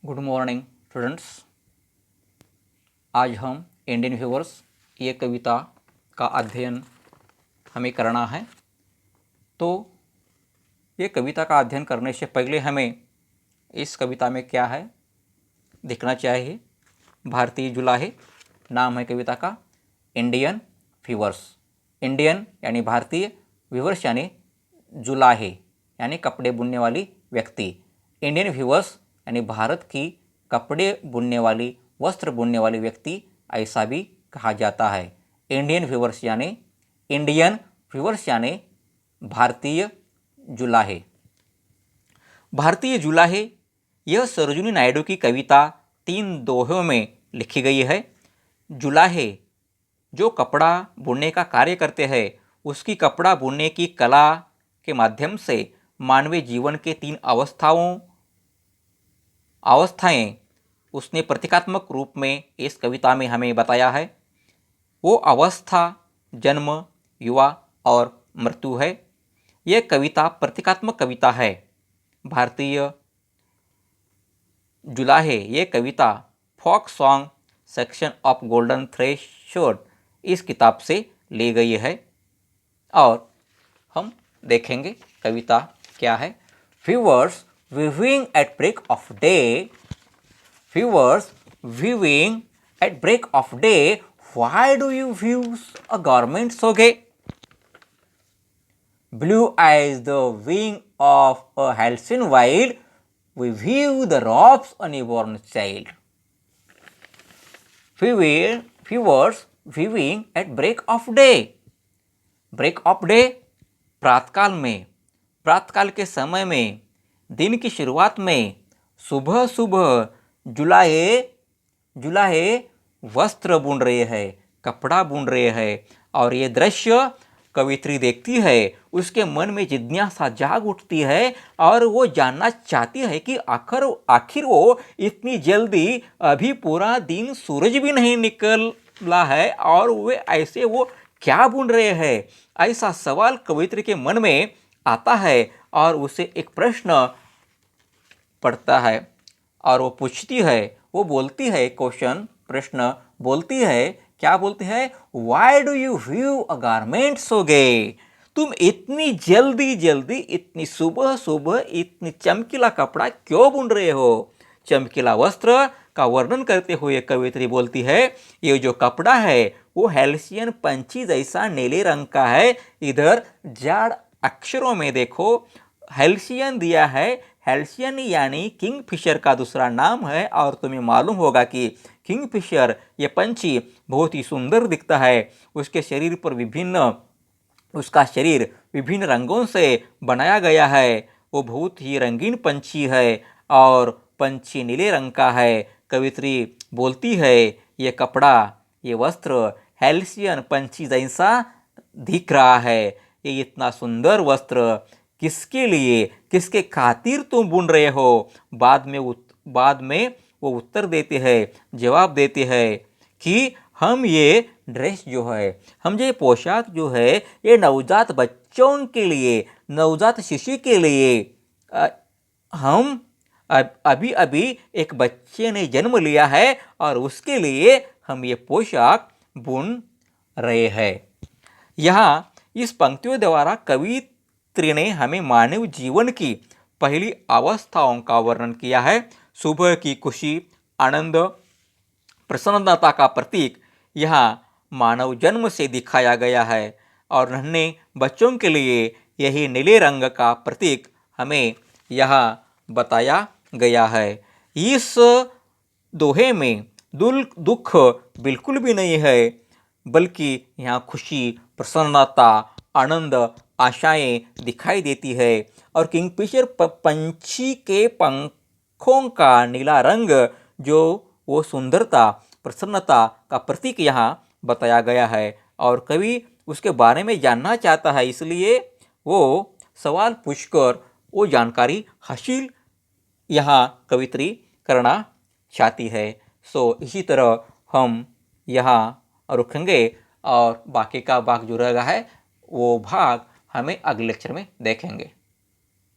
Good morning students. आज हम Indian viewers ये कविता का अध्ययन हमें करना है। तो ये कविता का अध्ययन करने से पहले हमें इस कविता में क्या है देखना चाहिए। भारतीय जुलाहे नाम है कविता का। इंडियन व्यूवर्स, इंडियन यानी भारतीय, व्यूवर्स यानी जुलाहे यानी कपड़े बुनने वाली व्यक्ति। इंडियन व्यूवर्स यानी भारत की कपड़े बुनने वाली, वस्त्र बुनने वाली व्यक्ति, ऐसा भी कहा जाता है। इंडियन व्यूवर्स यानी भारतीय जुलाहे। भारतीय जुलाहे यह सरोजिनी नायडू की कविता 3 दोहों में लिखी गई है। जुलाहे जो कपड़ा बुनने का कार्य करते हैं, उसकी कपड़ा बुनने की कला के माध्यम से मानवीय जीवन के 3 अवस्थाएं उसने प्रतीकात्मक रूप में इस कविता में हमें बताया है। वो अवस्था जन्म, युवा और मृत्यु है। यह कविता प्रतीकात्मक कविता है। भारतीय जुलाहे ये कविता folk song section of Golden Threshold इस किताब से ली गई है। और हम देखेंगे कविता क्या है। Viewers viewing at break of day, viewers viewing at break of day, why do you view a garment so gay? Blue as the wing of a halcyon wild, we view the robes a newborn child. Viewers viewing at break of day, break of day प्रातःकाल के समय में, दिन की शुरुआत में, सुबह सुबह जुलाहे वस्त्र बुन रहे हैं, कपड़ा बुन रहे हैं। और ये दृश्य कवित्री देखती है, उसके मन में जिज्ञासा जाग उठती है और वो जानना चाहती है कि आखिर वो इतनी जल्दी, अभी पूरा दिन सूरज भी नहीं निकला है और वो क्या बुन रहे हैं। ऐसा सवाल कवित्री के मन में आता है और उसे एक प्रश्न पढ़ता है और वो पूछती है, वो बोलती है, प्रश्न बोलती है, क्या बोलती है? Why do you view a garment so gay? तुम इतनी जल्दी इतनी सुबह इतनी चमकीला कपड़ा क्यों बुन रहे हो? चमकीला वस्त्र का वर्णन करते हुए कवित्री बोलती है, ये जो कपड़ा है वो हेल्सियन पंछी जैसा नीले रंग का है। इधर जाड़ अक्षरों में देखो, हेल्सियन दिया है। हेल्सियन यानी किंगफिशर का दूसरा नाम है। और तुम्हें मालूम होगा कि किंगफिशर ये पंछी बहुत ही सुंदर दिखता है। उसका शरीर विभिन्न रंगों से बनाया गया है। वो बहुत ही रंगीन पंछी है और पंछी नीले रंग का है। कवित्री बोलती है, ये कपड़ा, ये वस्त्र हेल्सियन पंछी जैसा दिख रहा है। ये इतना सुंदर वस्त्र किसके लिए, किसके खातिर तुम बुन रहे हो? बाद में वो उत्तर देते हैं, जवाब देते हैं कि हम ये ड्रेस जो है, हम ये पोशाक जो है, ये नवजात बच्चों के लिए, नवजात शिशु के लिए, हम अभी एक बच्चे ने जन्म लिया है और उसके लिए हम ये पोशाक बुन रहे हैं। यहाँ इस पंक्तियों द्वारा कवित्री ने हमें मानव जीवन की पहली अवस्थाओं का वर्णन किया है। सुबह की खुशी, आनंद, प्रसन्नता का प्रतीक यहाँ मानव जन्म से दिखाया गया है और नन्हे बच्चों के लिए यही नीले रंग का प्रतीक हमें यहाँ बताया गया है। इस दोहे में दुख बिल्कुल भी नहीं है, बल्कि यहाँ खुशी, प्रसन्नता, आनंद, आशाएं दिखाई देती है। और किंगफिशर पंछी के पंखों का नीला रंग, जो वो सुंदरता, प्रसन्नता का प्रतीक यहाँ बताया गया है और कवि उसके बारे में जानना चाहता है, इसलिए वो सवाल पूछकर वो जानकारी हासिल यहाँ कवित्री करना चाहती है। इसी तरह हम यहाँ रुकेंगे और बाकी का भाग जो रहेगा है वो भाग हमें अगले लेक्चर में देखेंगे।